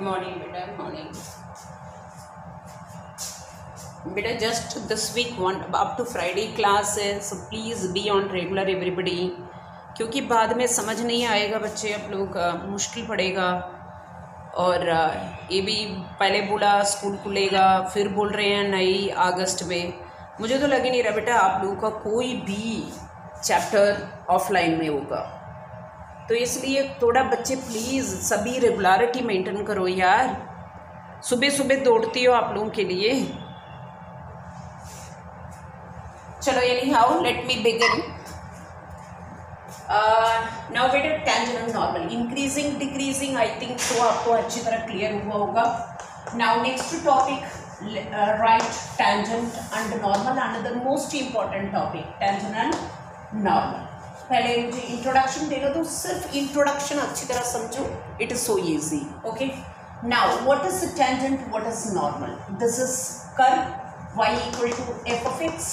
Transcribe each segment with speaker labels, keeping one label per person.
Speaker 1: Morning, beta. Morning. Beta, just this week one up to Friday class है, so please be on regular everybody. क्योंकि बाद में समझ नहीं आएगा बच्चे, आप लोगों का मुश्किल पड़ेगा। और ये भी पहले बोला स्कूल खुलेगा, फिर बोल रहे हैं नहीं अगस्त में। मुझे तो लग ही नहीं रहा बेटा आप लोगों का कोई भी चैप्टर ऑफलाइन में होगा, तो इसलिए थोड़ा बच्चे प्लीज़ सभी रेगुलरिटी मेंटेन करो यार। सुबह सुबह दौड़ती हो आप लोगों के लिए। चलो anyhow let me begin now बेटा। Tangent and normal, increasing decreasing, I think तो आपको अच्छी तरह क्लियर हुआ होगा। Now next topic right tangent and normal, and the most important topic tangent and normal. पहले मुझे इंट्रोडक्शन देना, तो सिर्फ इंट्रोडक्शन अच्छी तरह समझो, it is so easy. Okay, now what is tangent, what is normal? This is curve y equal to f of x.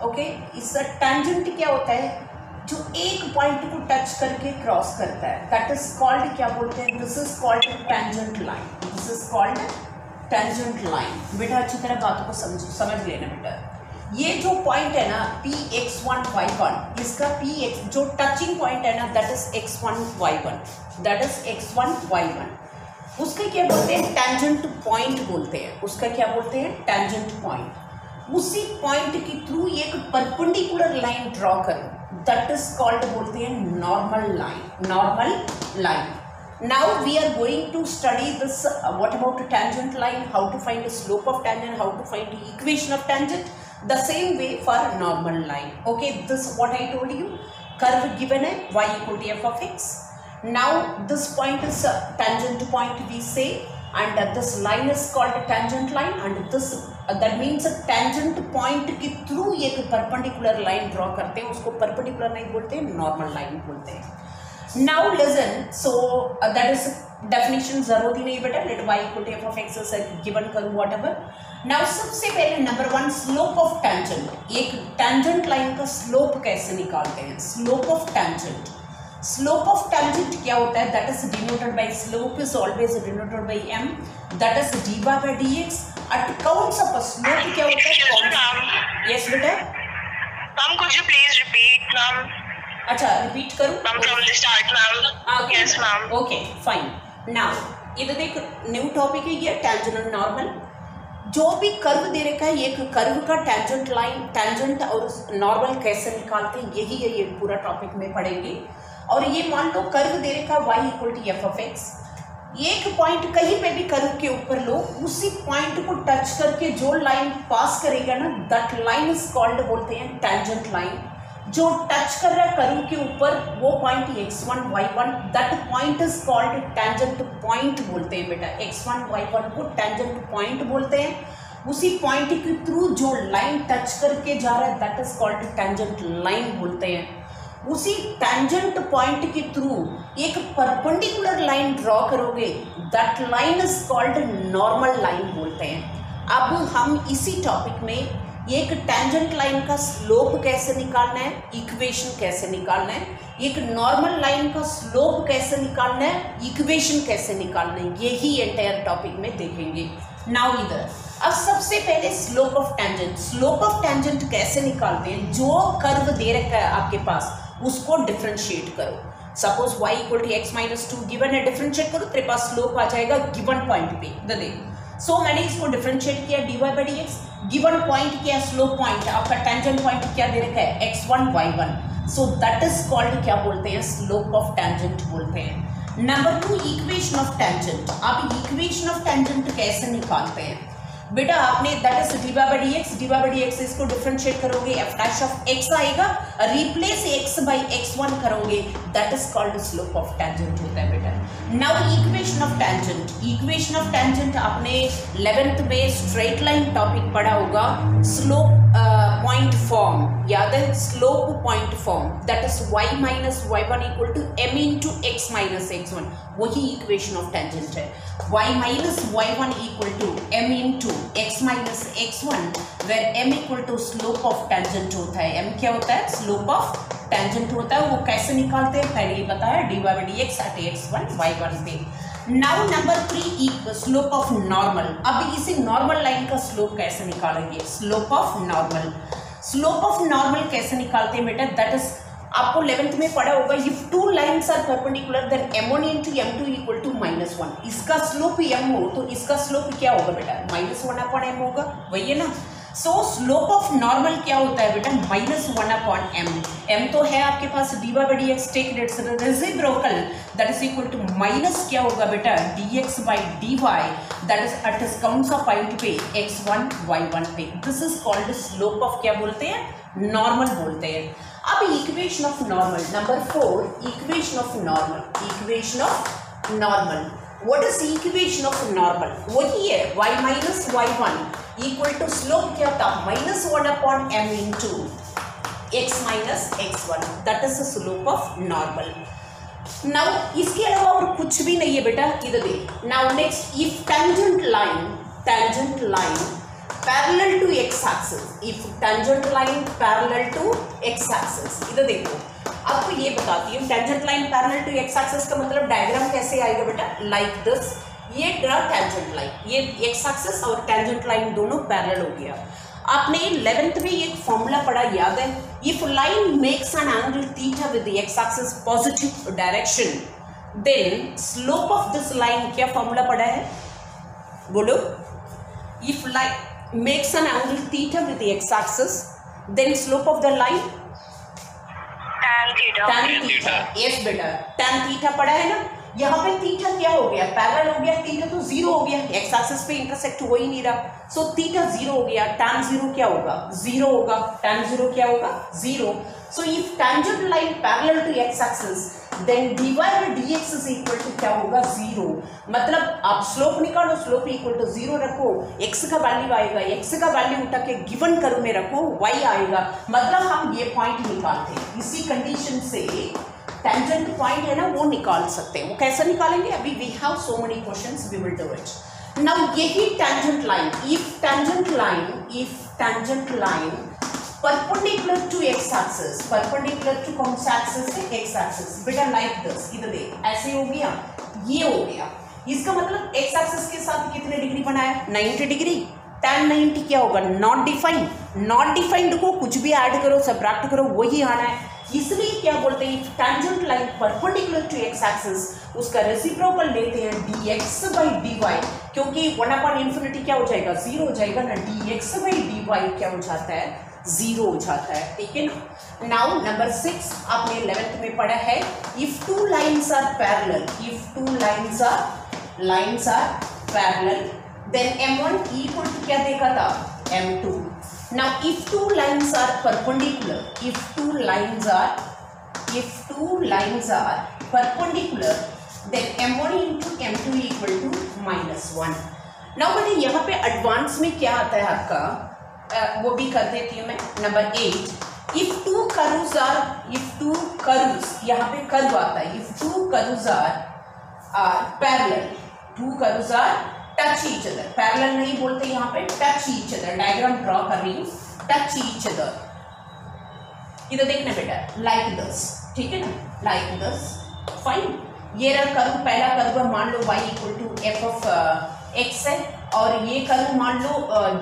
Speaker 1: Okay, इसका tangent क्या होता है? जो एक पॉइंट को टच करके क्रॉस करता है, दैट इज कॉल्ड, क्या बोलते हैं, this is called tangent line. This is called tangent line. बेटा अच्छी तरह बातों को समझ लेना बेटा। ये जो पॉइंट है ना Px1 y1, इसका Px जो टचिंग पॉइंट है ना, that is x1 y1, that is x1 y1। उसका क्या बोलते हैं? टेंजेंट पॉइंट बोलते हैं। उसका क्या बोलते हैं? Tangent point. उसी पॉइंट के थ्रू एक परपेंडिकुलर लाइन ड्रॉ करो, दैट इज कॉल्ड, बोलते हैं normal line. Normal line. Now we are going to study this. What about tangent line? How to find the slope of tangent? How to find the equation of tangent? The same way for normal line. Okay, this what I told you. Curve given है y equal to f of x. Now this point is a tangent point we say, and this line is called a tangent line, and this that means a tangent point के through एक perpendicular line draw करते हैं, उसको perpendicular line बोलते हैं, normal line बोलते हैं। Now listen, so that is definition जरूरत ही नहीं बेटा, let y equal to f of x is given करूँ whatever। Now सबसे पहले number one, slope of tangent. एक टेंजेंट लाइन का स्लोप कैसे निकालते हैं? Slope of tangent. Slope of tangent क्या होता है? That is denoted by, slope is always denoted by m, that is dy by dx। At counts of slope क्या होता है? यस बेटा।
Speaker 2: Ma'am could you please repeat ma'am?
Speaker 1: अच्छा repeat करूं?
Speaker 2: Ma'am from the start ma'am. Yes ma'am.
Speaker 1: Okay fine. Now इधर देख, new topic है ये टेंजेंट एंड नॉर्मल। जो भी कर्व दे रखा है, एक कर्व का टेंजेंट लाइन, टेंजेंट और नॉर्मल कैसे निकालते हैं, यही है ये पूरा टॉपिक में पढ़ेंगे। और ये मान लो कर्व दे रखा है y equal to f of x. एक पॉइंट कहीं पे भी कर्व के ऊपर लो, उसी पॉइंट को टच करके जो लाइन पास करेगा ना, दैट लाइन इज कॉल्ड, बोलते हैं टेंजेंट लाइन। जो टच कर रहा है कर्व के ऊपर वो point x1 y1, that point is called tangent point बोलते हैं बेटा। x1 y1 को टेंजेंट पॉइंट बोलते हैं। उसी पॉइंट के थ्रू जो लाइन टच करके जा रहा है, that is called tangent line बोलते हैं। उसी टेंजेंट पॉइंट के थ्रू एक परपेंडिकुलर लाइन ड्रॉ करोगे, that line is called normal line बोलते हैं। अब हम इसी टॉपिक में एक टेंजेंट लाइन का स्लोप कैसे निकालना है, इक्वेशन कैसे निकालना है, एक नॉर्मल लाइन का स्लोप कैसे निकालना है, इक्वेशन कैसे निकालना है, यही एंटायर टॉपिक में देखेंगे। नाउ इधर अब सबसे पहले slope of tangent. Slope of tangent कैसे निकालते हैं? जो कर्व दे रखा है आपके पास, उसको डिफरेंशिएट करो। Suppose y equal to x minus 2 given है, डिफरेंशिएट करो, तेरे पास स्लोप आ जाएगा गिवन पॉइंट पे। देख सो मैंने इसको डिफरेंशिएट किया dy by dx। Given point क्या? Slope point. आपका टेंजेंट पॉइंट क्या दे रखा है? x1 y1। So that is called, क्या बोलते हैं? स्लोप ऑफ टेंजेंट बोलते हैं। Number two, equation of tangent. आप इक्वेशन ऑफ टेंजेंट कैसे निकालते हैं बेटा? आपने that is dy by dx, इसको डिफरेंशिएट करोगे, f डैश ऑफ x आएगा, रिप्लेस x बाई x1 करोगे, that is called slope of tangent होता है बेटा। Now equation of tangent. Equation of tangent आपने 11th में स्ट्रेट लाइन टॉपिक पढ़ा होगा, स्लोप पॉइंट फॉर्म, याद है? Slope point form, that is y minus y1 equal to m into x minus x1, वही इक्वेशन ऑफ टेंजेंट है। y minus y1 equal to m into x minus x1, where m equal to slope of tangent होता है। m क्या होता है? Slope of tangent होता है। वो कैसे निकालते हैं पहले ही बताया, dy by dx eight x1 y1 पे। Now number 3 slope of normal. अब इसे नॉर्मल लाइन का स्लोप कैसे निकालेंगे? Slope of normal, slope of normal कैसे निकालते हैं बेटा? दैट इज आपको 11th में पढ़ा होगा, if two lines are perpendicular then m1 into m2 equal to -1। इसका स्लोप m हो तो इसका स्लोप क्या होगा बेटा? -1/m होगा, वही है ना। सो स्लोप ऑफ नॉर्मल क्या होता है बेटा? -1/m। m तो है आपके पास dy/dx, take its reciprocal, that is equal to minus क्या होगा बेटा? dx/dy, दैट इज एट कौन सा पॉइंट पे? x1 y1 पे। This is called slope of क्या बोलते हैं? नॉर्मल बोलते हैं। अब equation of normal number 4, equation of normal, equation of normal. What is equation of normal? वही है y minus y1 equal to slope क्या था? -1/m into x minus x1, that is the slope of normal. Now इसके अलावा और कुछ भी नहीं है बेटा, इधर देख। Now next, if tangent line parallel to x axis, if tangent line parallel to x axis, इधर देखो आपको ये बताती हूँ tangent line parallel to x axis का मतलब डायग्राम कैसे आएगा बेटा? लाइक दिस, ये ड्रा टेंजेंट लाइन, ये x axis और टेंजेंट लाइन दोनों पैरेलल हो गया। आपने 11th में एक फॉर्मूला पढ़ा, याद है? If line makes an angle theta with the x axis positive direction then slope of this line, क्या फॉर्मूला पढ़ा है बोलो? If line makes an angle theta with the x-axis, then slope of the line
Speaker 2: tan theta.
Speaker 1: tan theta. Yes बेटा, tan theta पढ़ा है ना? यहाँ पे थीटा क्या हो गया? पैरेलल हो गया, थीटा तो 0 हो गया, एक्स एक्सिस पे इंटरसेक्ट हो ही नहीं रहा, सो थीटा 0 हो गया, tan 0 क्या होगा? 0 होगा, tan 0 क्या होगा? 0। So if tangent line parallel to x axis then dy/dx is equal to क्या होगा? 0। मतलब आप स्लोप निकालो, स्लोप इक्वल टू 0 रखो, x का वैल्यू आएगा, x का वैल्यू उठा के गिवन कर्व में रखो, y आएगा, मतलब हम ये पॉइंट निकालते हैं। इसी कंडीशन से टेंजेंट पॉइंट है ना, वो निकाल सकते हैं। वो कैसे निकालेंगे? अभी we have so many questions, we will do it. Now यही tangent line, if tangent line perpendicular to x axis, perpendicular to कौन सा एक्सिस है? एक्स एक्सिस बेटा, लाइक दिस, इधर देख, ऐसे हो गया, ये हो गया, इसका मतलब एक्स एक्सिस के साथ कितने डिग्री बनाया? 90 डिग्री। tan 90 क्या होगा? नॉट डिफाइंड, नॉट डिफाइंड को कुछ भी ऐड करो, सबट्रैक्ट करो, वही आना है। इसलिए क्या बोलते हैं? Tangent line perpendicular to x axis, उसका रेसिप्रोकल लेते हैं dx/dy, क्योंकि 1/∞ क्या हो जाएगा? 0 हो जाएगा ना, dx/dy क्या हो जाता है? 0 हो जाता है, ठीक है ना। नाउ नंबर 6 आपने 11th में पढ़ा है, if two lines are parallel, if two lines are parallel then m1 equal to क्या देखा था? m2। Now if two lines are perpendicular, if two lines are perpendicular then m1 into m2 equal to -1। Now बेटे यहाँ पे advance में क्या आता है आपका? वो भी कर देती हूँ मैं। नंबर 8, इफ टू कर्व्स यहाँ पे कर्व आता है, if two curves are parallel, two curves are touch each other, parallel नहीं बोलते यहाँ पे, touch each other, diagram draw कर रही हूँ, टच ईच अदर, इधर देखना बेटा, लाइक दिस, ठीक है ना, लाइक दिस, फाइन। ये रहा कर्व, पहला कर्व मान लो y equal to f of x है, और ये कर्व मान लो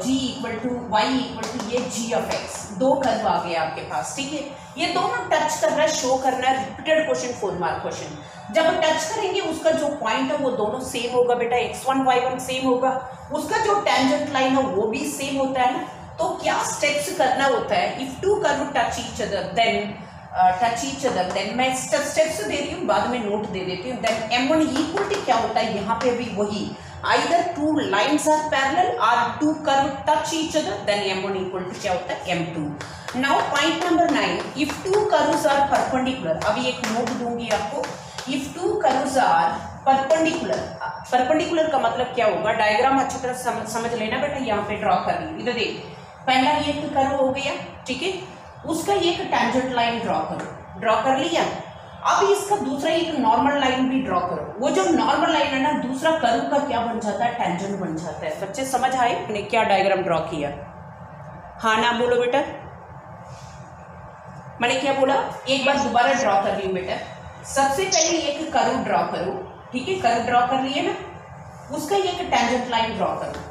Speaker 1: g equal to y equal to ये g ऑफ x, दो कर्व आ गए आपके पास, ठीक है। ये दोनों टच कर रहा है, शो करना है, रिपीटेड क्वेश्चन, 4 मार्क क्वेश्चन। जब टच करेंगे उसका जो पॉइंट है वो दोनों सेम होगा बेटा, x1 y1 सेम होगा, उसका जो टेंजेंट लाइन है वो भी सेम होता है ना। तो क्या स्टेप्स करना होता है? If to curve touch each other than मैं स्टेप्स दे रही हूँ, बाद में नोट दे देती हूँ। देन m1 इक्वल टू क्या होता है? यहाँ पे भी वही, either two lines are parallel or two curve touch each other, then m1 equal to क्या होता है? m2। now point number 9, if two curves are perpendicular, अभी एक नोट दूंगी आपको, if two curves are perpendicular का मतलब क्या होगा? डायग्राम अच्छी तरह समझ लेना बेटा, यहाँ पे ड्रॉ कर रही हूँ, इधर देख, पहला ये कर्व हो गया, ठीक है, उसका एक टेंजेंट लाइन ड्रॉ करो, ड्रॉ कर लिया। अब इसका दूसरा एक नॉर्मल लाइन भी ड्रॉ करो, वो जो नॉर्मल लाइन है ना, दूसरा कर्व का क्या बन जाता है? टेंजेंट बन जाता है। बच्चे समझ आए मैंने क्या डायग्राम ड्रॉ किया? हाँ ना बोलो बेटा, मैंने क्या बोला? एक बार दोबारा ड्रॉ कर रही हूँ बेटा। सबसे पहले एक कर्व ड्रॉ करो, ठीक है, कर्व ड्रॉ कर लिए ना, उसका एक टेंजेंट लाइन ड्रॉ करो।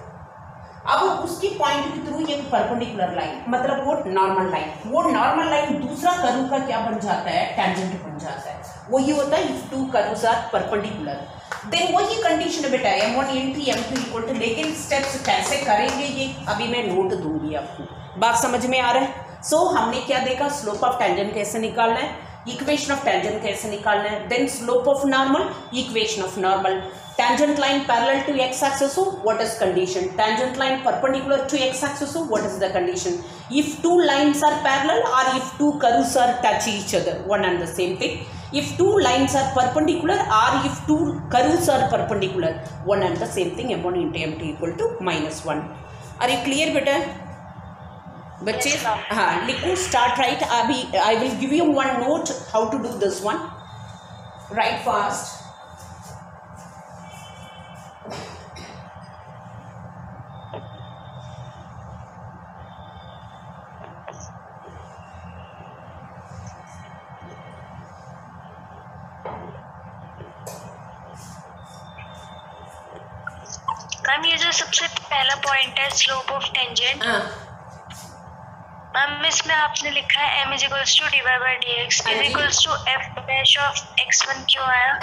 Speaker 1: अब उसकी पॉइंट के थ्रू एक परपेंडिकुलर लाइन, मतलब वो नॉर्मल लाइन, वो नॉर्मल लाइन दूसरा कर्व का क्या बन जाता है, टेंजेंट बन जाता है। वही होता है if two curves are perpendicular, then वही कंडीशन है बेटा m1 into m2 equal to, लेकिन स्टेप्स कैसे करेंगे ये अभी मैं नोट दूंगी आपको। बात समझ में आ रहा है? सो हमने क्या देखा, स्लोप ऑफ टेंजेंट कैसे निकालना है, इक्वेशन ऑफ टेंजेंट कैसे निकालना है, then slope of normal, equation of normal, tangent line parallel to x axis, so what is condition, tangent line perpendicular to x axis, so what is the condition, if two lines are parallel or if two curves are touch each other, one and the same thing, if two lines are perpendicular or if two curves are perpendicular, one and the same thing, m1 into m2 equal to -1। are you clear बेटा बच्चे? हाँ लिखो, start right. अभी I will give you one note how to do this one, right fast.
Speaker 2: Ma'am ये जो सबसे पहला point है स्लोप ऑफ टेंजेंट, मैम इसमें आपने लिखा है m equals to dy by dx equals to f dash of x1 क्यों आया?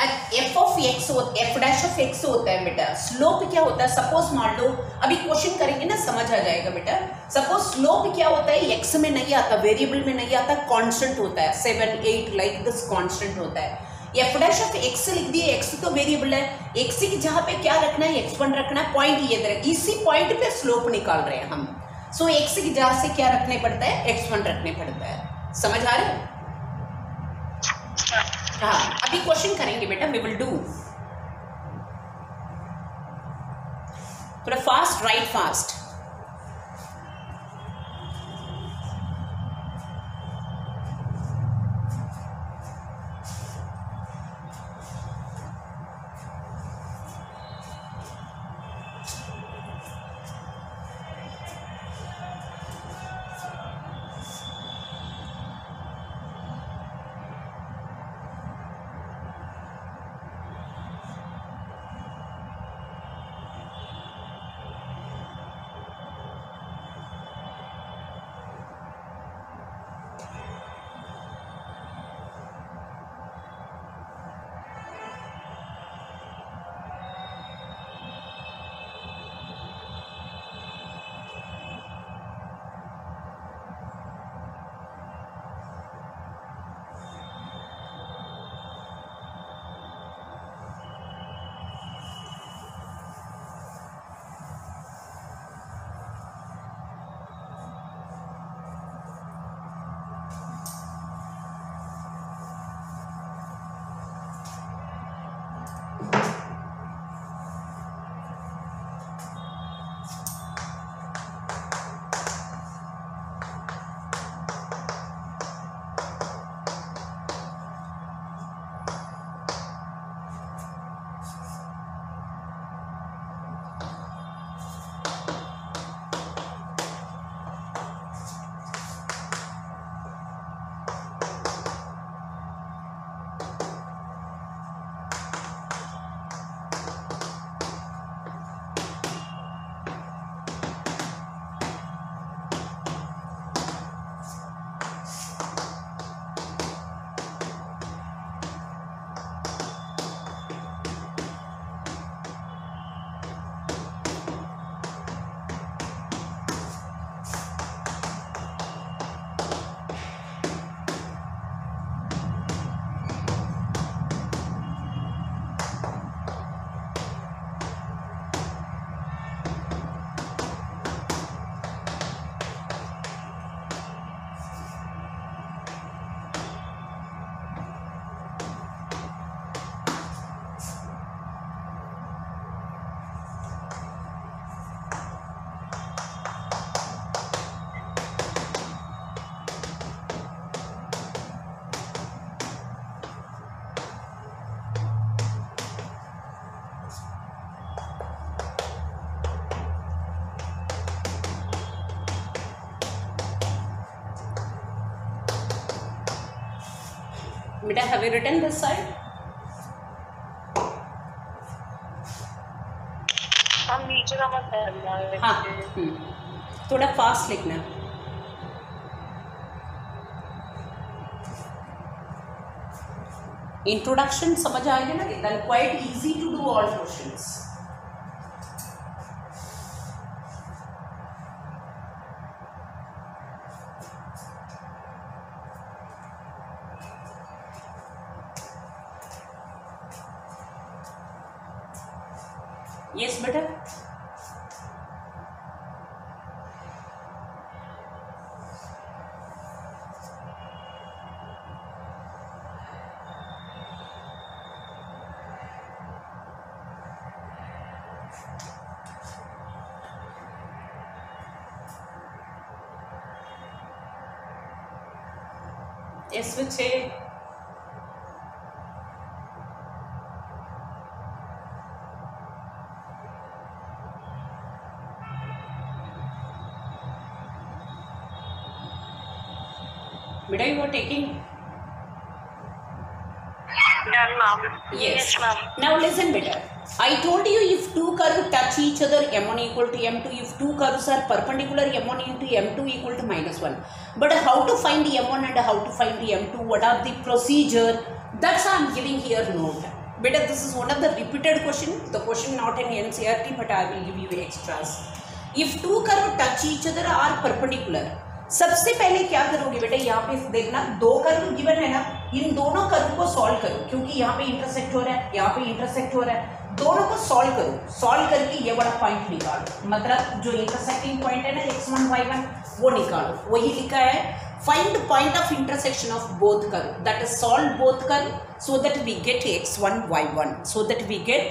Speaker 1: f of x f dash of x होता है बेटा, स्लोप क्या होता है, सपोज मान लो अभी क्वेश्चन करेंगे ना समझ आ जाएगा बेटा। सपोज स्लोप क्या होता है, x में नहीं आता, वेरिएबल में नहीं आता, कांस्टेंट होता है, 7 8 लाइक दिस कांस्टेंट होता है। एफ डैश ऑफ एक्स लिख दिए, एक्स तो वेरिएबल है, एक्स की जहाँ पे क्या रखना है, x1 रखना है, पॉइंट ये दे, इसी पॉइंट पे स्लोप निकाल रहे हैं हम। सो एक्स की जहाँ से क्या रखने पड़ता है, x1 रखने पड़ता है। समझ आ रहा है? हाँ अभी क्वेश्चन करेंगे बेटा, वी विल डू थोड़ा fast, right fast. Beta, have you written this side?
Speaker 2: नीचे का मत करना।
Speaker 1: हाँ थोड़ा फास्ट लिखना। इंट्रोडक्शन समझ आएगा ना, then quite easy to do all questions. Yes बेटा, yes which है बेटा, you are taking?
Speaker 2: Done, ma'am.
Speaker 1: Yes.
Speaker 2: ma'am.
Speaker 1: Now listen better. I told you if two curves touch each other, m1 equal to m2. If two curves are perpendicular, m1 into m2 equal to -1. But how to find the m1 and how to find the m2? What are the procedure? That's I am giving here note. Beta, this is one of the repeated question. The question not in NCERT, but I will give you extras. If two curves touch each other are perpendicular, सबसे पहले क्या करोगे बेटा, यहाँ पे देखना दो curve given है ना, इन दोनों कर्व को सॉल्व करो, क्योंकि यहाँ पे इंटरसेक्ट हो रहा है, यहाँ पे इंटरसेक्ट हो रहा है, दोनों को सॉल्व करो। सॉल्व करके ये वाला पॉइंट निकालो, मतलब जो इंटरसेक्टिंग पॉइंट है ना x1 y1 वो निकालो। वही लिखा है, find point of intersection of both curve, that is solve both curve so that we get x1 y1, so that we get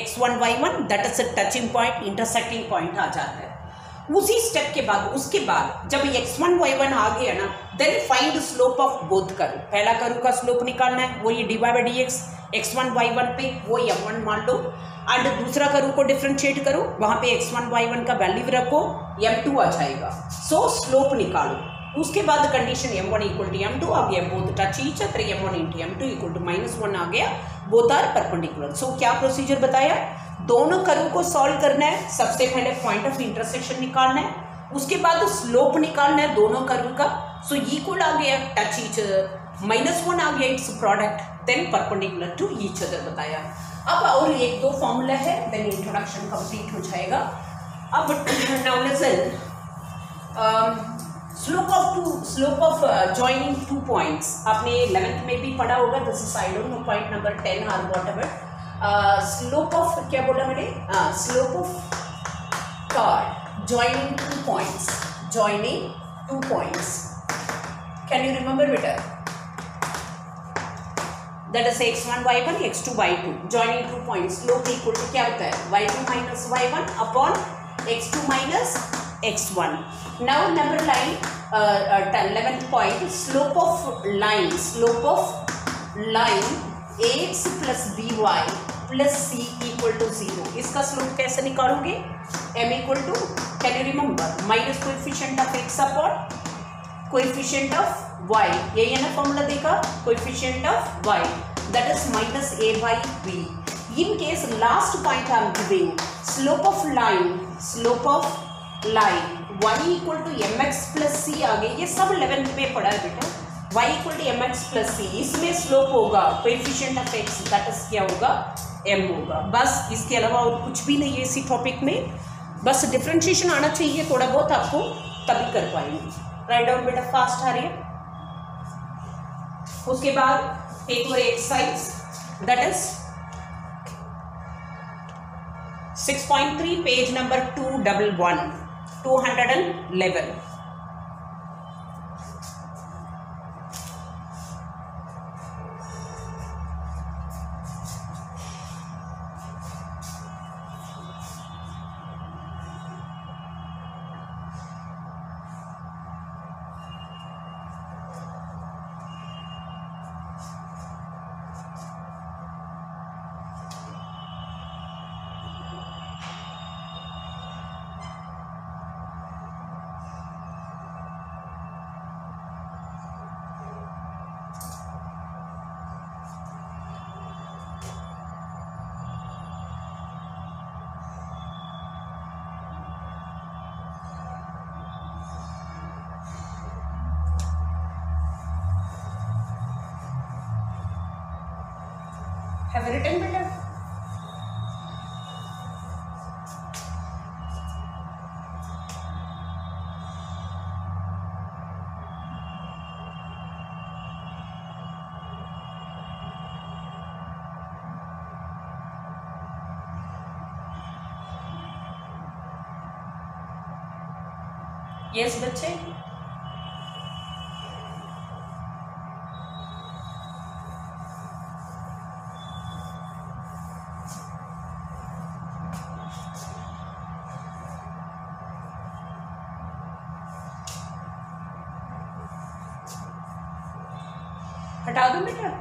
Speaker 1: x1 y1, that is a touching point, intersecting point आ जाता है। उसी step के बाद, उसके बाद जब x1 y1 आ गया ना, then find slope of both curve. पहला कर्व का स्लोप निकालना है, वो ये dy/dx x1 y1 पे वो m1 मान लो, एंड दूसरा कर्व को डिफरेंशिएट करो, वहां पे x1 y1 का वैल्यू रखो, m2 आ जाएगा। सो स्लोप निकालो। उसके बाद condition m1 equal to m2 आ गया, both touch each other, m1 into m2 equal to -1 आ गया, बोथ आर परपेंडिकुलर। सो क्या प्रोसीजर बताया, दोनों कर्व को सॉल्व करना है। सबसे पहले पॉइंट ऑफ इंटरसेक्शन निकालना है, उसके बाद स्लोप निकालना है दोनों कर्व का। सो इक्वल आ गया, टच ईच अदर, -1 आ गया, it's product, then perpendicular to each other बताया। अब और एक दो फॉर्मूला है, देन इंट्रोडक्शन कंप्लीट हो जाएगा। अब now listen, slope of joining two points आपने 11th में भी पढ़ा होगा, this is I don't know point number 10 और व्हाटएवर। स्लोप ऑफ क्या बोला मैंने, slope of chord joining two points, joining two points, can you remember better, that is x1 y1 x2 y2 joining two points, slope equal to क्या होता है y2 minus y1 upon x2 minus x1. now number line 11th point, slope of line ax plus by plus c equal to 0. इसका slope कैसे निकालोगे, m equal to, can you remember, minus coefficient of x upon coefficient of y, ये है ना formula देखा, coefficient of y, that is minus a by b. In case last point I am giving, slope of line y equal to mx plus c आ गई, ये सब 11th में पढ़ा है बेटा, y equal to mx plus c, इसमें slope होगा coefficient of x, that is क्या होगा, m होगा। बस इसके अलावा और कुछ भी नहीं है इसी टॉपिक में, बस डिफरेंशिएशन आना चाहिए थोड़ा बहुत आपको, तभी कर पाएंगे। राइट डाउन बेटा, फास्ट आ रही है। उसके बाद एक और exercise, that is 6.3 page number 211। Have written बेटा? यस बच्चे, हटा दो बेटा।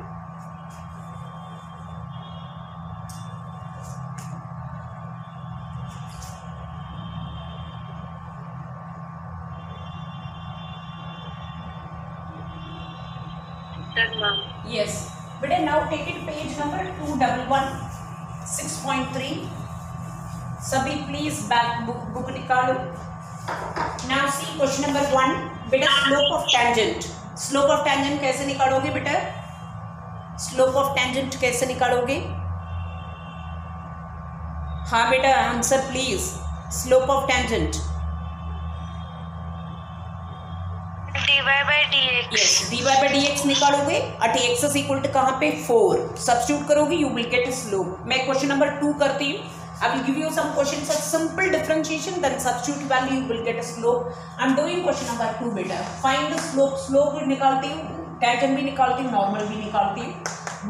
Speaker 1: Yes. बेटा now take it page number 211 6.3. सभी प्लीज बैक बुक निकालो। Now see question number 1. बेटा slope of tangent. Slope of tangent कैसे निकालोगे बेटा? स्लोप ऑफ टेंजेंट कैसे निकालोगे? हाँ बेटा answer please. Slope of tangent
Speaker 2: dy by dx।
Speaker 1: yes, dy by dx निकालोगे at x is equal to कहाँ पे 4 सब्स्टिट्यूट करोगे you will get a slope। मैं क्वेश्चन नंबर 2 करती हूँ। I will give you some questions of simple differentiation, then substitute value you will get a slope. I am doing question number 2 बेटा। Find the slope। Slope निकालती हूँ, tangent भी निकालती हूँ, normal भी निकालती हूँ।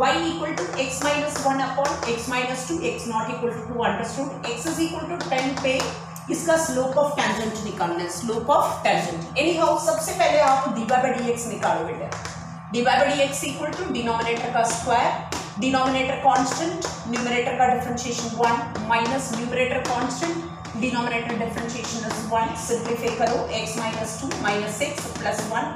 Speaker 1: y equal to x minus 1 upon x minus 2, x not equal to 2 understood। x is equal to 10 पे इसका स्लोप ऑफ टेंजेंट निकालना है। Slope of tangent any how सबसे पहले आप dy by dx निकालो बेटा। dy by dx equal to denominator का स्क्वायर, डिनोमिनेटर कांस्टेंट, न्यूमरेटर का differentiation 1 minus numerator constant, denominator differentiation is 1। Simplify करो x minus 2 minus 6 plus 1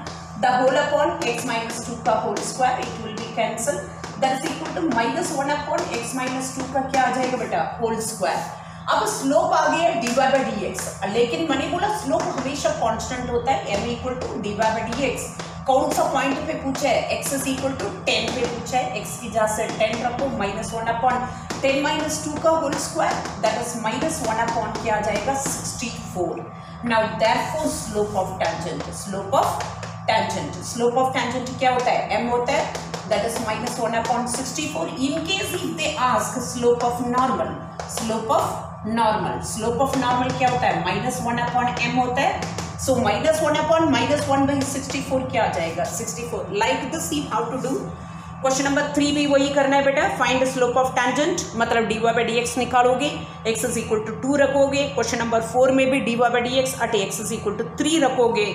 Speaker 1: the whole upon x minus 2 का whole square, it will be cancel. That is equal to minus 1 upon x minus 2 का क्या आ जाएगा बेटा? Whole square. अब slope आ गया dy by dx, लेकिन मैंने बोला स्लोप हमेशा कांस्टेंट होता है m equal to dy by dx। कौन सा पॉइंट पे पूछा है? x इज इक्वल टू 10 पे पूछा है। x की जगह से 10 रखो, माइनस 1 अपॉन 10 माइनस 2 का whole square, that is minus 1 upon क्या आ जाएगा? 64। Now therefore slope of tangent, slope of tangent, slope of tangent क्या होता है? m होता है, दैट इज माइनस 1 अपॉन 64। In case if they ask slope of normal, slope of normal, slope of normal क्या होता है? माइनस 1 अपॉन m होता है। So minus 1 upon minus 1 by 64 क्या आ जाएगा? 64। Like this you how to do. Question number 3 भी वही करना है बेटा। फाइंड स्लोप ऑफ टेंजेंट, मतलब dy by dx निकालोगे, x इज इक्वल टू 2 रखोगे। क्वेश्चन नंबर 4 में भी dy by dx at x is equal to 3 रखोगे।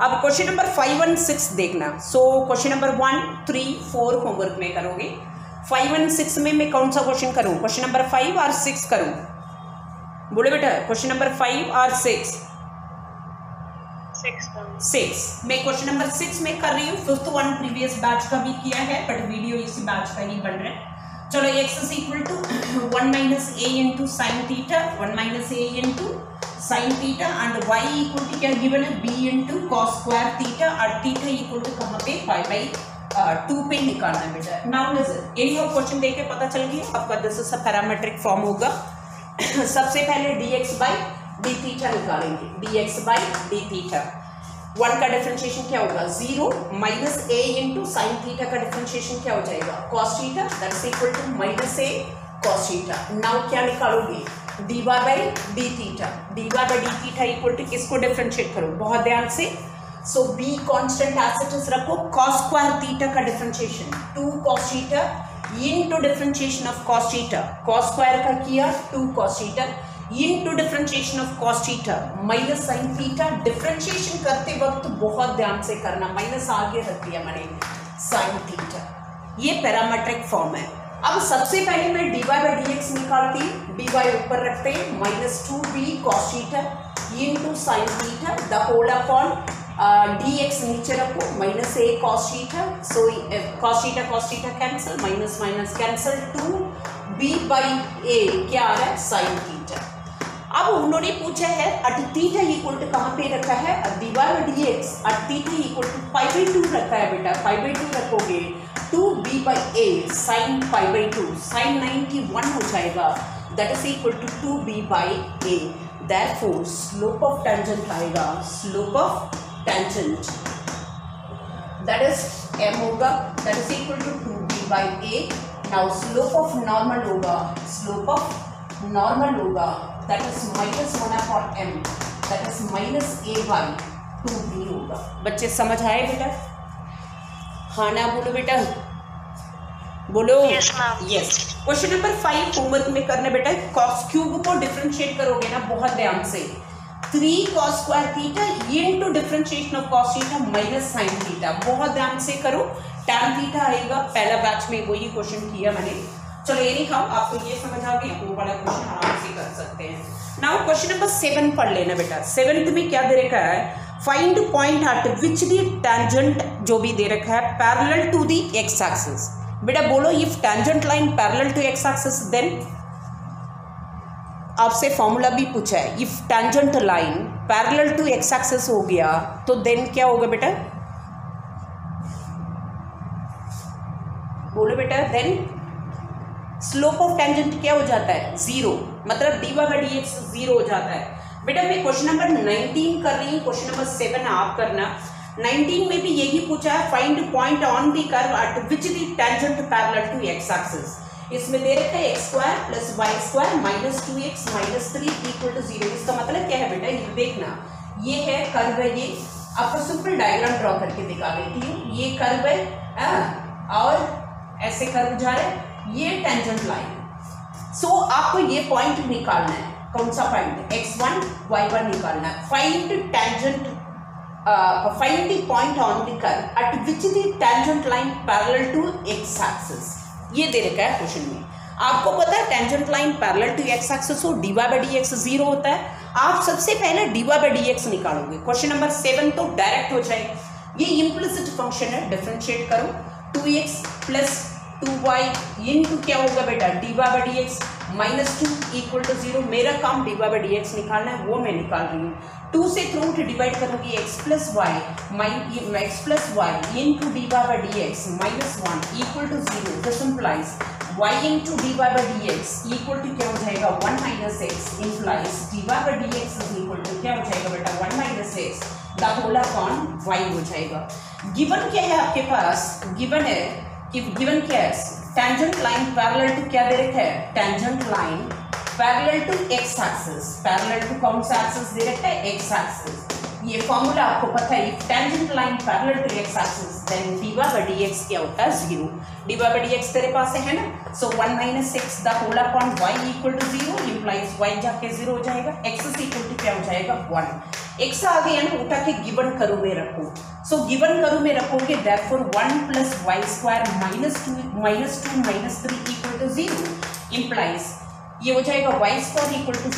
Speaker 1: अब क्वेश्चन नंबर 5 और 6 देखना। सो क्वेश्चन नंबर 1, 3, 4 होमवर्क में करोगे। 5 और 6 में मैं कौन सा क्वेश्चन करूँ? क्वेश्चन नंबर 5 और 6 करूँ? बोले बेटा क्वेश्चन नंबर 5 और 6? 6 मैं क्वेश्चन नंबर 6 में कर रही हूँ। 5th वन प्रीवियस बैच का भी किया है, बट वीडियो इसी बैच का ही बन रहा है। चलो x is equal to 1 minus a into sine theta, 1 minus a into sine theta, and y equal to क्या गिवन है? b into cos square theta, और थीटा इक्वल टू कहाँ पे? 5/2 पे निकालना है बेटा। Now listen, anyhow question देख के पता चल गया आपका this is a parametric form होगा। सबसे पहले dx बाई डी थीटा निकालेंगे, dx बाई डी थीटा। 1 का डिफरेंशिएशन क्या होगा? 0 minus a into sine theta का डिफरेंशिएशन क्या हो जाएगा? Cos theta, that is equal to minus a cos theta. Now क्या निकालोगे? dy by d theta. dy by d theta equal to किसको डिफरेंशिएट करो? बहुत ध्यान से। So b constant as it is रखो, cos स्क्वायर थीटा का differentiation 2 cos theta into differentiation of cos theta, cos square का किया 2 cos theta into differentiation of cos theta minus sin theta. Differentiation करते वक्त बहुत ध्यान से करना, माइनस आगे रख दिया मैंने, sin थीटा। ये पैरामीट्रिक फॉर्म है। अब सबसे पहले मैं dy by dx निकालती हूँ, dy ऊपर रखते हैं, minus 2b cos theta into sin theta the whole upon dx नीचे रखो, minus a cos theta. So cos theta cancel, minus minus cancel, 2b by a क्या आ रहा है? sin theta. अब उन्होंने पूछा है अट थीटा इक्वल टू कहाँ पे रखा है, dy by dx at theta equal to π/2 रखा है बेटा, π/2 रखोगे 2b by a sign π/2 sign 91 हो जाएगा, that is equal to 2b by a। Therefore slope of tangent आएगा, slope of tangent that is m होगा, that is equal to 2b by a। Now slope of normal होगा, slope of normal होगा that is -1/m, that is -a by 2b होगा। बच्चे समझ आए बेटा? हाँ ना बोलो बेटा, बोलो
Speaker 2: yes ma'am.
Speaker 1: Yes. Question number 5 homework में करना बेटा, cos क्यूब को डिफरेंशिएट करोगे ना बहुत ध्यान से, 3 cos square theta into differentiation of cos theta minus sine theta, बहुत ध्यान से करो, tan थीटा आएगा। पहला बैच में वही क्वेश्चन किया मैंने। चलो ये नहीं खाओ, आपको ये समझ आ गया, वो वाला क्वेश्चन आराम से कर सकते हैं। नाउ क्वेश्चन नंबर 7 पढ़ लेना बेटा। 7th में क्या दे रखा है, find point at which the tangent जो भी दे रखा है parallel to the x axis. बेटा बोलो if tangent line parallel to x axis then, आपसे फॉर्मूला भी पूछा है, if tangent line parallel to x axis हो गया तो देन क्या होगा बेटा, बोलो बेटा। देन स्लोप ऑफ टेंजेंट क्या हो जाता है, 0, मतलब dy बाई dx 0 हो जाता है। बेटा मैं क्वेश्चन नंबर 19 कर रही हूँ, क्वेश्चन नंबर 7 आप करना। 19 में भी यही पूछा है, find point on the curve at which the tangent parallel to x axis. इसमें दे रखा है x² + y² - 2x - 3 = 0। इसका मतलब क्या है बेटा, ये देखना, ये है कर्व है, ये आपको सिंपल डायग्राम ड्रॉ करके दिखा देती हूँ। ये कर्व है और ऐसे कर्व जा रहे हैं, ये टेंजेंट लाइन। सो आपको ये पॉइंट निकालना है, कौन सा पॉइंट, x1 y1 निकालना है। Find tangent, find the point on the curve at which the tangent line parallel to x axis. ये दे रखा है क्वेश्चन में। आपको पता है tangent line parallel to x axis हो, dy बाई dx 0 होता है। आप सबसे पहले dy बाई dx निकालोगे। क्वेश्चन नंबर 7 तो डायरेक्ट हो जाएगा, ये इम्प्लिसिट फंक्शन है, डिफरेंशिएट करो, 2x + 2y इनटू क्या होगा बेटा, dy बाई dx -2 = 0। मेरा काम dy बाई dx निकालना है, वो मैं निकाल रही हूँ। 2 से थ्रू डिवाइड करूँगी, x + y into dy by dx -1 = 0। This implies y into dy by dx equal to क्या हो जाएगा, 1 - x implies dy by dx equal to क्या हो जाएगा बेटा, 1 - x the whole upon y हो जाएगा। गिवन क्या है आपके पास, गिवन है कि गिवन क्या है, टेंजेंट लाइन पैरेलल टू क्या दे रखा है, tangent line parallel to x axis, parallel to कौन सा एक्सिस दे रखा है, एक्स एक्सिस। ये फॉर्मूला आपको पता है, if tangent line parallel to x axis then dy by dx क्या होता है, 0। dy बाई dx तेरे पास है ना, so 1 - x the whole upon y = 0 implies y जाके 0 हो जाएगा, x इक्वल टू क्या हो जाएगा, 1। x आ गया ना, उठा के गिवन करो में रखो। सो गिवन करो में रखोगे, देयरफॉर 1 + y² -2 - 3 = 0 इंप्लाइज ये हो जाएगा y² =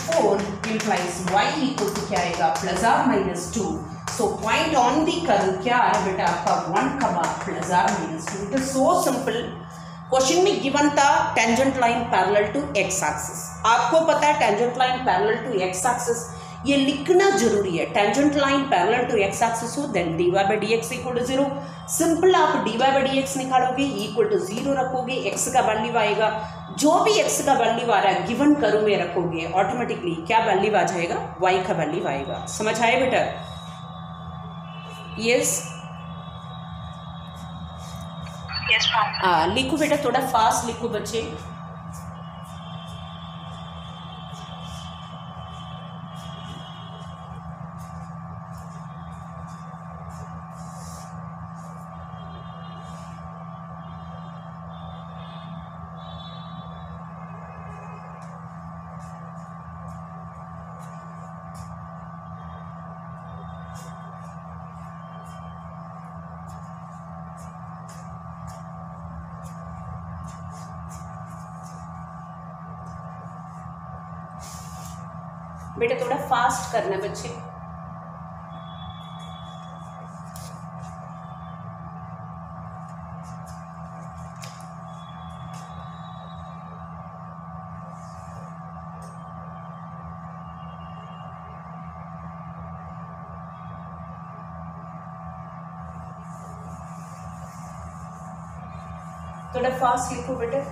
Speaker 1: 4 implies y equal to क्या आएगा, +or -2। So point on the curve क्या है बेटा आपका, 1, +or -2। It is so simple. Question में गिवन था tangent line parallel to x axis. आपको पता है tangent line parallel to x axis, ये लिखना जरूरी है। Tangent line parallel to x axis हो then dy by dx = 0। Simple आप dy बाई dx निकालोगे, इक्वल टू 0 रखोगे, x का वैल्यू आएगा, जो भी x का वैल्यू आ रहा है गिवन करो में रखोगे, ऑटोमेटिकली क्या वैल्यू आ जाएगा, y का वैल्यू आएगा। समझ आए बेटा? Yes
Speaker 2: yes ma'am.
Speaker 1: लिखो बेटा, थोड़ा फास्ट लिखो बच्चे। बेटा थोड़ा फास्ट करना बच्चे। थोड़ा फास्ट लिखो बेटा।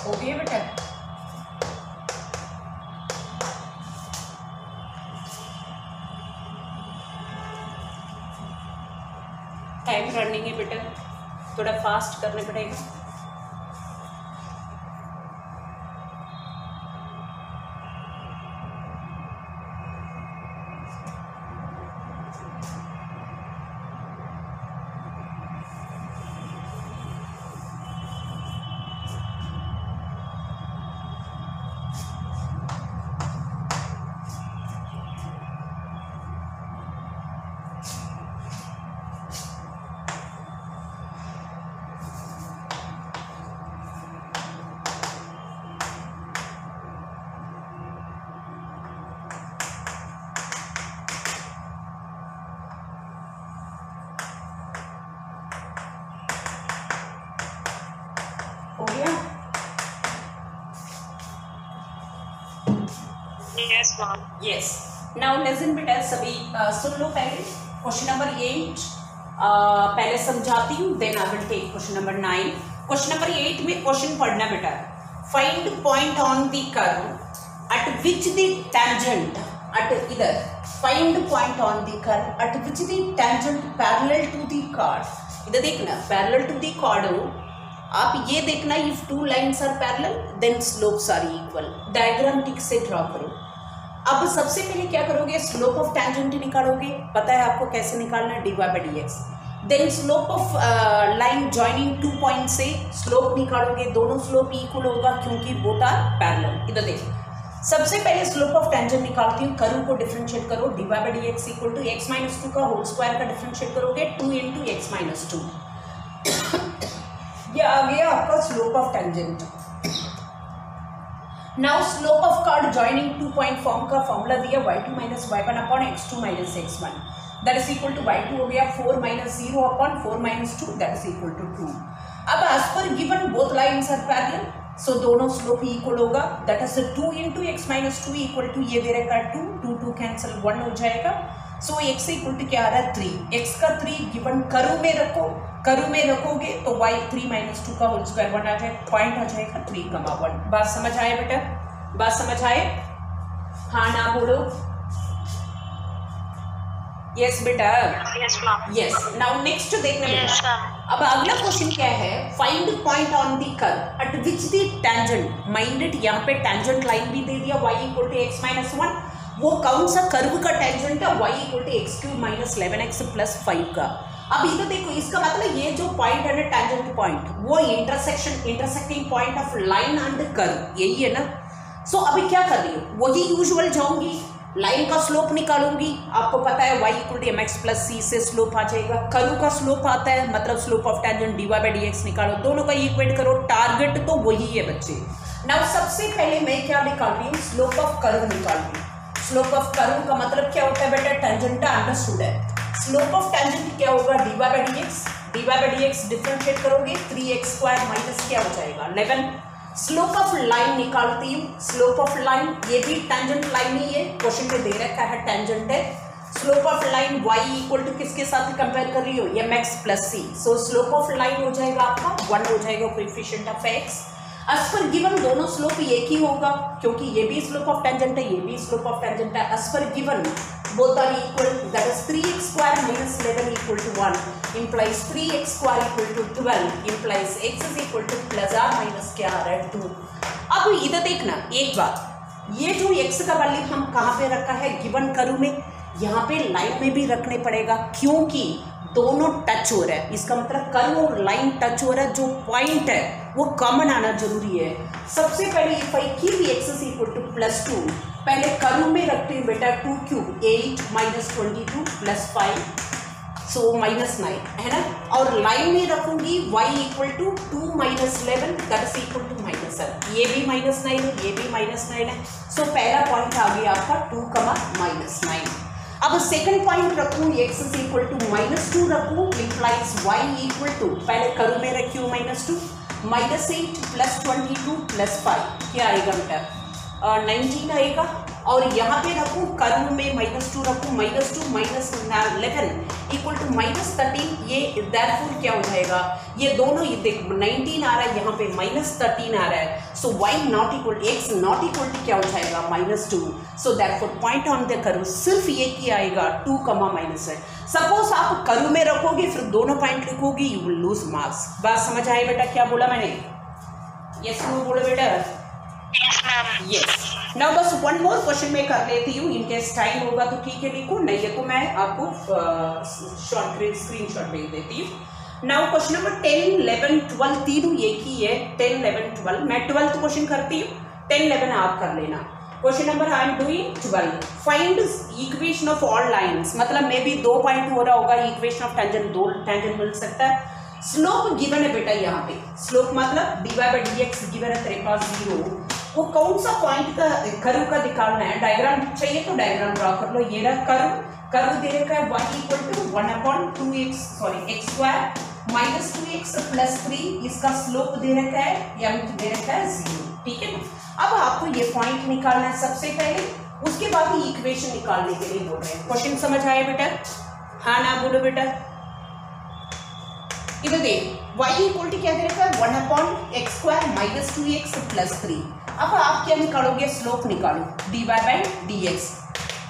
Speaker 1: हो गया बेटा? टाइम रनिंग है बेटा, थोड़ा फास्ट करने पड़ेगा। हो गया?
Speaker 2: Yes, ma'am.
Speaker 1: Yes. Now listen बेटा, सभी सुन लो पहले क्वेश्चन नंबर 8 पहले समझाती हूँ, then I will take question number 9। Question number 8 में क्वेश्चन पढ़ना बेटा, find point on the curve at which the tangent at इधर find point on the curve at which the tangent parallel to the chord. इधर देखना, parallel to the cord हो, आप ये देखना if two lines are parallel then slopes are equal. Diagram ठीक से draw करो। अब सबसे पहले क्या करोगे, स्लोप ऑफ टेंजेंट निकालोगे, पता है आपको कैसे निकालना है, dy by dx। Then slope of line joining 2 point से स्लोप निकालोगे, दोनों स्लोप इक्वल होगा क्योंकि बोथ आर पैरेलल। इधर देखो, सबसे पहले स्लोप ऑफ टेंजेंट निकालती हूँ, कर्व को डिफरेंशिएट करो, dy by dx equal to x minus 2 का होल स्क्वायर का डिफरेंशिएट करोगे 2 इंटू x माइनस 2। ये आ गया आपका slope of tangent. Now slope of chord joining 2 point form का फॉर्मूला दिया y2 minus y1 upon x2 minus x1 that is equal to y2 हो गया 4 minus 0 upon 4 minus 2 that is equal to 2। अब as पर given both lines are parallel, so दोनों slope equal होगा, that is 2 into x minus 2 equal to ये दे रखा है 2 2 कैंसिल 1 हो जाएगा। सो x इक्वल टू क्या आ रहा है 3, x का 3 गिवन कर्व में रखो, कर्व में रखोगे तो y 3 माइनस 2 का होल स्क्वायर 1 आ जाएगा, पॉइंट आ जाएगा 3,1। बात समझ आए बेटा? बात समझ आए? हाँ ना बोलो। यस बेटा?
Speaker 2: Yes, ma'am.
Speaker 1: Yes. Now next देखना
Speaker 2: Yes,
Speaker 1: बेटा,
Speaker 2: ma'am.
Speaker 1: अब अगला क्वेश्चन क्या है, find point on the curve at which the tangent, minded यहाँ पे टेंजेंट लाइन भी दे दिया y equal to x minus 1, वो कौन सा कर्व का टेंजेंट है, y equal to x cube minus 11x plus 5 का। अब इधर देखो, इसका मतलब ये जो पॉइंट है ना टेंजेंट पॉइंट, वो intersecting point of line and curve, यही है ना। सो अभी क्या कर रही हूँ, वही यूजुअल जाऊंगी, लाइन का स्लोप निकालूंगी, आपको पता है y equal to mx plus c से स्लोप आ जाएगा, कर्व का स्लोप आता है, मतलब slope of tangent dy by dx निकालो, दोनों का इक्वेट करो, टारगेट तो वही है बच्चे। नाउ सबसे पहले मैं क्या निकाल रही हूँ, स्लोप ऑफ कर्व निकाल रही हूँ। स्लोप ऑफ कर्व का मतलब क्या होता है बेटा, टेंजेंट अंडरस्टूड है। स्लोप ऑफ टेंजेंट क्या होगा, dy बाई dx डिफरेंशिएट करोगे 3x स्क्वायर माइनस क्या हो जाएगा 11। स्लोप ऑफ लाइन निकालती हूँ, स्लोप ऑफ लाइन, ये भी टेंजेंट लाइन ही है, क्वेश्चन में दे रखा है टेंजेंट है। Slope of line y equal to किसके साथ कंपेयर कर रही हो, mx plus c, so slope of line हो जाएगा आपका 1 हो जाएगा कोएफिशिएंट ऑफ x। एज पर गिवन दोनों स्लोप एक ही होगा, क्योंकि ये भी स्लोप ऑफ टेंजेंट है, ये भी स्लोप ऑफ टेंजेंट है। एज पर given both are equal, that is 3x square minus 11 equal to 1 implies 3x square equal to 12 implies x is equal to plus or minus क्या आ रहा है 2। अब इधर देखना एक बात, ये जो x का वैल्यू हम कहाँ पे रखा है गिवन कर्व में, यहाँ पे लाइन में भी रखने पड़ेगा, क्योंकि दोनों टच हो रहा है, इसका मतलब कर्व और लाइन टच हो रहा है, जो पॉइंट है वो कॉमन आना जरूरी है। सबसे पहले if I keep x is equal to plus 2, पहले कर्व में रखते हैं बेटा 2 cube 8 minus 22 plus 5 so minus 9 है ना, और लाइन में रखूंगी y equal to 2 minus 11 that is equal to minus 7, ये भी माइनस 9 है, ये भी माइनस 9 है, सो पहला पॉइंट आ गया आपका 2 माइनस 9। अब सेकंड पॉइंट रखूँ x is equal to minus 2 रखूँ, इम्प्लाइज y इक्वल टू, पहले कर्व में रखी हूँ माइनस 2 माइनस 8 प्लस 22 प्लस 5 क्या आएगा बेटा 19 आएगा, और यहाँ पे रखूँ कर्व में माइनस 2 रखूँ, minus 2 minus 11 equal to minus 13, ये देयरफॉर क्या हो जाएगा, ये दोनों ये देख 19 आ रहा है, यहाँ पे माइनस 13 आ रहा है, so y not equal x not equal to क्या हो जाएगा minus 2, so therefore point on the curve सिर्फ ये की आएगा 2 माइनस है। सपोज आप कर्व में रखोगे फिर दोनों पॉइंट लिखोगे, यू विल लूज मार्क्स। बात समझ आए बेटा क्या बोला मैंने, यस नो बोलो बेटा, यस। नाउ बस वन मोर क्वेश्चन में कर लेती हूँ, इनकेस टाइम होगा तो ठीक है लिखो, नहीं है तो मैं आपको शॉर्ट स्क्रीनशॉट भेज देती हूँ। नाउ क्वेश्चन नंबर 10, 11, 12 तीनों एक ही है, 10, 11, 12, मैं 12th क्वेश्चन करती हूँ, 10, 11 आप कर लेना। Question number I am doing 12, find equation of all lines, मतलब मे बी 2 पॉइंट हो रहा होगा, इक्वेशन ऑफ टेंजेंट 2 टेंजेंट मिल सकता है। स्लोप गिवन है बेटा, यहाँ पे स्लोप मतलब dy by dx गिवन है तेरे पास 0, वो कौन सा पॉइंट का कर्व का दिखाना है, डायग्राम चाहिए तो डायग्राम ड्रॉ कर लो। ये रहा कर्व दे रखा है y equal to 1/2x sorry x square minus 2x plus 3, इसका स्लोप दे रखा है m दे रखा है 0, ठीक है ना। अब आपको ये पॉइंट निकालना है सबसे पहले, उसके बाद ही इक्वेशन निकालने के लिए बोल रहे हैं। क्वेश्चन समझ आया बेटा, हाँ ना बोलो बेटा। इधर देख y इक्वल टू क्या दे रखा है 1/x square minus 2x plus 3। अब आप क्या निकालोगे, स्लोप निकालो dy by dx,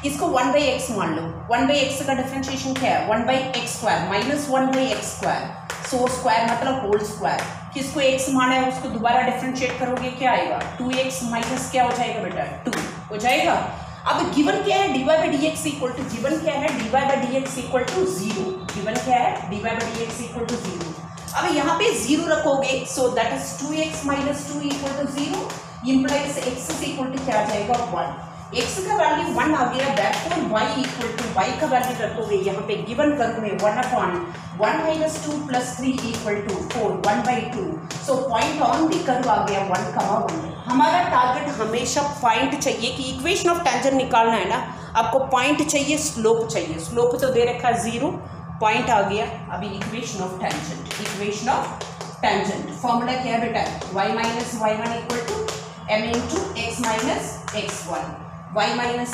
Speaker 1: इसको 1/x मान लो, 1/x का डिफरेंशिएशन क्या है 1/x square minus 1/x square, so square मतलब होल स्क्वायर, किसको x माना है उसको दोबारा डिफरेंशिएट करोगे क्या आएगा 2x माइनस क्या हो जाएगा बेटा 2 हो जाएगा। अब गिवन क्या है dy by dx equal to, given क्या है dy by dx equal to 0, given क्या है dy by dx equal to 0। अब यहाँ पे 0 रखोगे, so that is 2x minus 2 equal to 0, implies x is equal to क्या आ जाएगा 1, x का वैल्यू 1 आ गया, therefore y equal to, y का वैल्यू रखोगे यहाँ पे गिवन कर्व में 1/1 minus 2 plus 3 equal to 4, 1/2, so point on the curve आ गया 1,1। हमारा टारगेट हमेशा पॉइंट चाहिए कि इक्वेशन ऑफ टेंजेंट निकालना है ना, आपको पॉइंट चाहिए, स्लोप चाहिए, स्लोप तो दे रखा है 0, पॉइंट आ गया। अभी equation of tangent, equation of tangent formula क्या है बेटा y minus y1 equal to m into x minus x1, y minus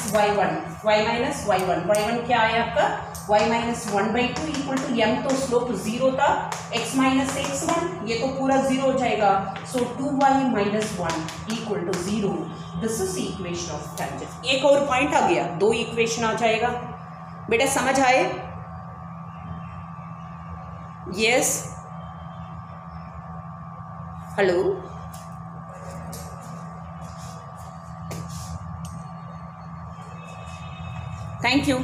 Speaker 1: y1 क्या आया आपका y minus 1/2 equal to m, तो स्लोप 0 था, x माइनस x1 ये तो पूरा 0 हो जाएगा, सो 2y minus 1 equal to 0, this is equation of tangent. एक और पॉइंट आ गया, 2 इक्वेशन आ जाएगा बेटा, समझ आए, यस हेलो, थैंक यू।